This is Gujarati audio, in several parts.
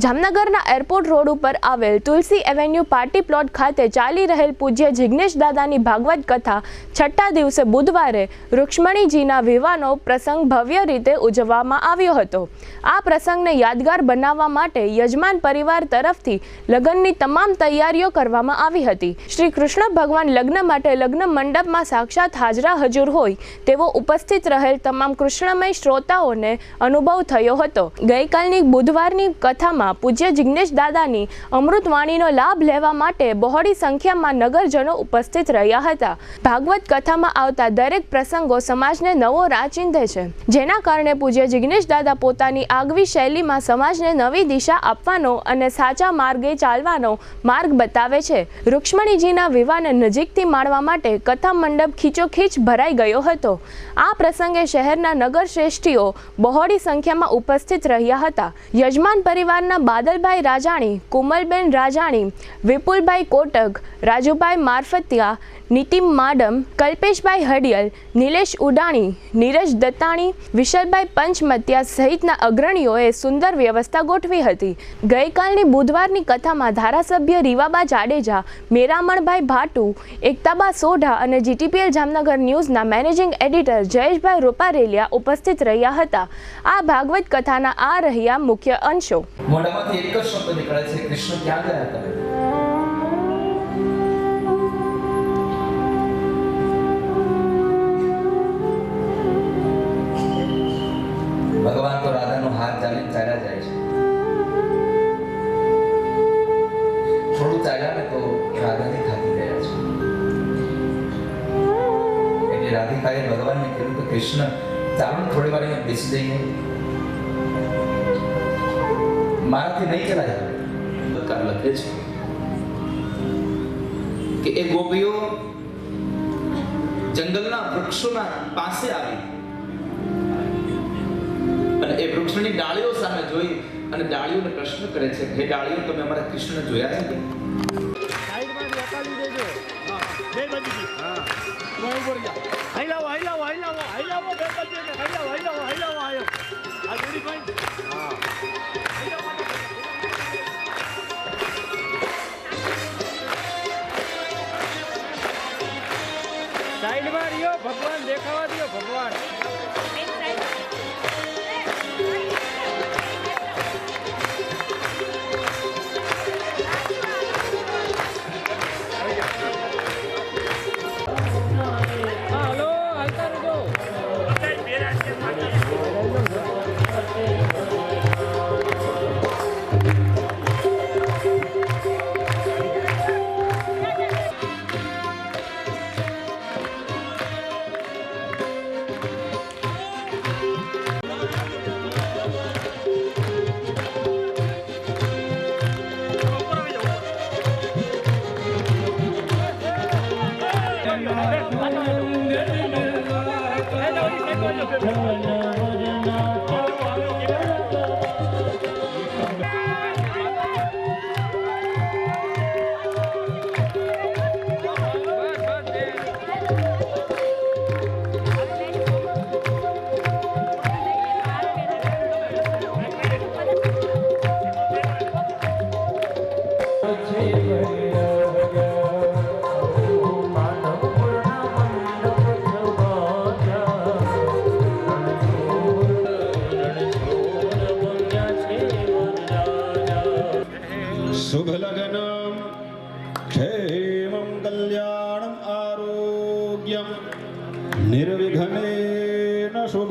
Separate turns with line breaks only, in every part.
જામનગરના એરપોર્ટ રોડ ઉપર આવેલ તુલસી એવેન્યુ પાર્ટી પ્લોટ ખાતે ચાલી રહેલ પૂજ્ય જિગ્નેશ દાદાની ભાગવત કથા છઠ્ઠા દિવસે બુધવારે રૂક્ષ્મણીજીના વિવાહનો પ્રસંગ ભવ્ય રીતે ઉજવવામાં આવ્યો હતો। આ પ્રસંગને યાદગાર બનાવવા માટે યજમાન પરિવાર તરફથી લગ્નની તમામ તૈયારીઓ કરવામાં આવી હતી। શ્રી કૃષ્ણ ભગવાન લગ્ન માટે લગ્ન મંડપમાં સાક્ષાત હાજરા હજુર હોય તેવો ઉપસ્થિત રહેલ તમામ કૃષ્ણમય શ્રોતાઓને અનુભવ થયો હતો। ગઈકાલની બુધવારની કથામાં પૂજ્ય જિગ્નેશ દાદાની અમૃતવાણીનો લાભ લેવા માટે બહોળી સંખ્યામાં નગરજનો ઉપસ્થિત રહ્યા હતા। ભાગવત કથામાં આવતા દરેક પ્રસંગો સમાજને નવો રાહ ચીંધે છે, જેના કારણે પૂજ્ય જિગ્નેશ દાદા પોતાની આગવી શૈલીમાં સમાજને નવી દિશા આપવાનો અને સાચા માર્ગે ચાલવાનો માર્ગ બતાવે છે। રૂક્ષ્મણીજીના વિવાહને નજીકથી માણવા માટે કથા મંડપ ખીચોખીચ ભરાઈ ગયો હતો। આ પ્રસંગે શહેરના નગર શ્રેષ્ઠીઓ બહોળી સંખ્યામાં ઉપસ્થિત રહ્યા હતા। યજમાન પરિવારના બાદલભાઈ રાજાણી, કોમલબેન રાજાણી, વિપુલભાઈ કોટક, રાજુભાઈ મારફતિયા, નીતિમ માડમ, કલ્પેશભાઈ હડિયલ, નિલેશ ઉડાણી, નીરજ દત્તાણી, વિશલભાઈ પંચમત્યા સહિતના અગ્રણીઓએ સુંદર વ્યવસ્થા ગોઠવી હતી। ગઈકાલની બુધવારની કથામાં ધારાસભ્ય રીવાબા જાડેજા, મેરામણભાઈ ભાટુ, એકતાબા સોઢા અને જીટીપીએલ જામનગર ન્યૂઝના મેનેજિંગ એડિટર જયેશભાઈ રૂપારેલિયા ઉપસ્થિત રહ્યા હતા। આ ભાગવત કથાના આ રહ્યા મુખ્ય અંશો।
મોઢામાંથી એક જ શબ્દ નીકળે છે, કૃષ્ણ ક્યાં ગયા હતા? ભગવાન તો રાધાનો હાથ જાણીને ચાલ્યા જાય છે। થોડું ચાલ્યા ને તો રાધાથી થાકી ગયા છે, એટલે રાધિકાએ ભગવાનને કહ્યું કે કૃષ્ણ ચાલો ને થોડી વાર અહીંયા બેસી જઈએ, મારાથી નહીં ચલાય। લખે છે કે એ ગોપીઓ જંગલના વૃક્ષોના પાસે આવી અને એ વૃક્ષની ડાળીઓ સામે જોઈ અને ડાળીઓને પ્રશ્ન કરે છે, હે ડાળીઓ, તમે અમારા કૃષ્ણને જોયા છે?
સાઈડમાં લખાવી દેજો। હા, બે બાજુથી। હા, હું ઉપર જા। હાઈ લાવો બે બાજુથી। હાઈ લાવો આયો આ જોડી ભાઈ। હા, સાઈડમાં રહ્યો, ભગવાન દેખાવા દો, ભગવાન।
शुभ लग्नम क्षेमं कल्याणम आरोग्यम निर्विघ्नेन शुभ।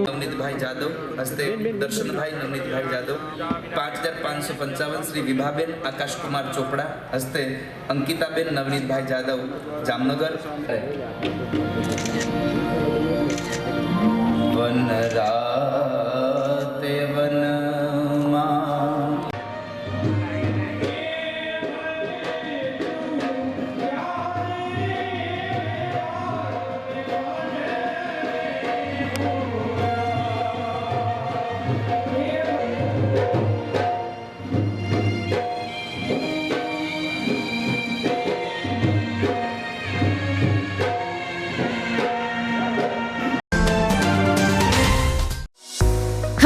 નવનીતભાઈ જાદવ હસ્તે દર્શનભાઈ નવનીતભાઈ જાદવ 5555 શ્રી વિભાબેન આકાશકુમાર ચોપડા હસ્તે અંકિતાબેન નવનીતભાઈ જાદવ જામનગર।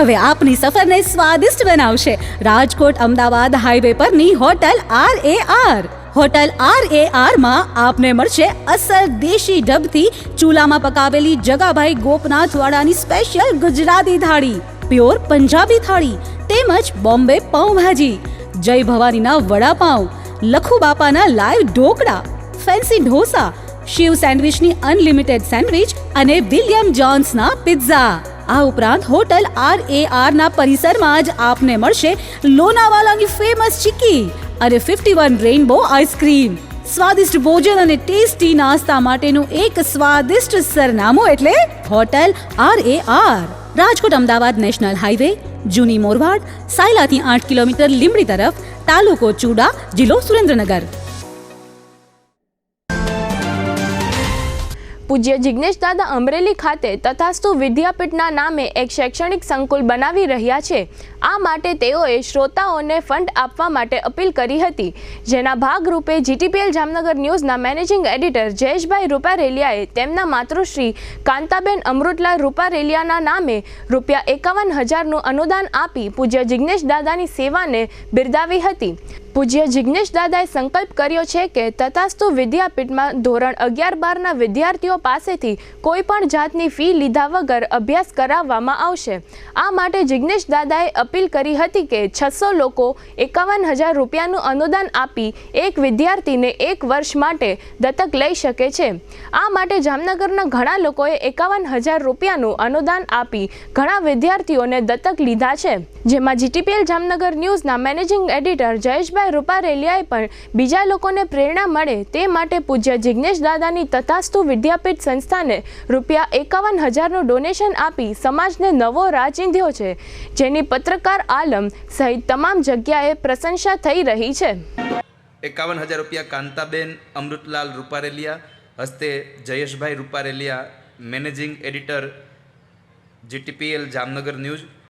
હવે આપની સફરને સ્વાદિષ્ટ બનાવશે રાજકોટ અમદાવાદ હાઈવે પરની હોટલ RAR. હોટલ RAR માં આપને મળશે અસલ દેશી ઢબથી ચૂલામાં પકાવેલી જગાભાઈ ગોપનાથવાળાની સ્પેશિયલ ગુજરાતી થાળી, પ્યોર પંજાબી થાળી તેમજ બોમ્બે પાઉંભાજી, જય ભવાનીના વડાપાઉં, લખુ બાપાના લાઈવ ઢોકળા, ફેન્સી ઢોસા, શિવ સેન્ડવિચની અનલિમિટેડ સેન્ડવિચ અને વિલિયમ જોન્સના પિઝા. આ ઉપરાંત હોટલ RAR ના પરિસરમાં જ આપને મળશે લોનાવાલાની ફેમસ ચીકી અને 51 રેઇનબો આઈસ્ક્રીમ. સ્વાદિષ્ટ ભોજન અને ટેસ્ટી નાસ્તા માટેનું એક સ્વાદિષ્ટ સરનામું એટલે hotel RAR. Rajkot Ahmedabad national highway, જૂની મોરવાડ, સાયલાથી 8 કિલોમીટર લીંબડી તરફ, તાલુકો ચૂડા, જિલ્લો સુરેન્દ્રનગર.
પૂજ્ય જિગ્નેશ દાદા અમરેલી ખાતે તથાસ્તુ વિદ્યાપીઠના નામે એક શૈક્ષણિક સંકુલ બનાવી રહ્યા છે. આ માટે તેઓએ શ્રોતાઓને ફંડ આપવા માટે અપીલ કરી હતી, જેના ભાગરૂપે GTPL જામનગર ન્યૂઝના મેનેજિંગ એડિટર જયેશભાઈ રૂપારેલિયાએ તેમના માતૃશ્રી કાંતાબેન અમૃતલાલ રૂપારેલિયાના નામે ₹51,000નું અનુદાન આપી પૂજ્ય જિગ્નેશ દાદાની સેવાને બિરદાવી હતી. પૂજ્ય જિગ્નેશ દાદાએ સંકલ્પ કર્યો છે કે તથાસ્તુ વિદ્યાપીઠમાં ધોરણ 11-12ના વિદ્યાર્થીઓ પાસેથી કોઈ પણ જાતની ફી લીધા વગર અભ્યાસ કરાવવામાં આવશે. આ માટે જિગ્નેશ દાદાએ અપીલ કરી હતી કે 600 લોકો ₹51,000નું અનુદાન આપી એક વિદ્યાર્થીને 1 વર્ષ માટે દત્તક લઈ શકે છે. આ માટે જામનગરના ઘણા લોકોએ ₹51,000નું અનુદાન આપી ઘણા વિદ્યાર્થીઓને દત્તક લીધા છે, જેમાં GTPL જામનગર ન્યૂઝના મેનેજિંગ એડિટર જયેશભાઈ રૂપારેલિયાએ પણ બીજા લોકોને પ્રેરણા મળે તે માટે પૂજ્ય જિગ્નેશ દાદાની તથાસ્તુ વિદ્યાપીઠ સંસ્થાને ₹51,000નું ડોનેશન આપી સમાજને નવો રાહ ચીંધ્યો છે, જેની પત્રકાર આલમ સહિત તમામ જગ્યાએ પ્રશંસા થઈ રહી છે.
₹51,000 કાંતાબેન અમૃતલાલ રૂપારેલિયા હસ્તે Jayeshbhai Rupareliya, managing editor GTPL Jamnagar news.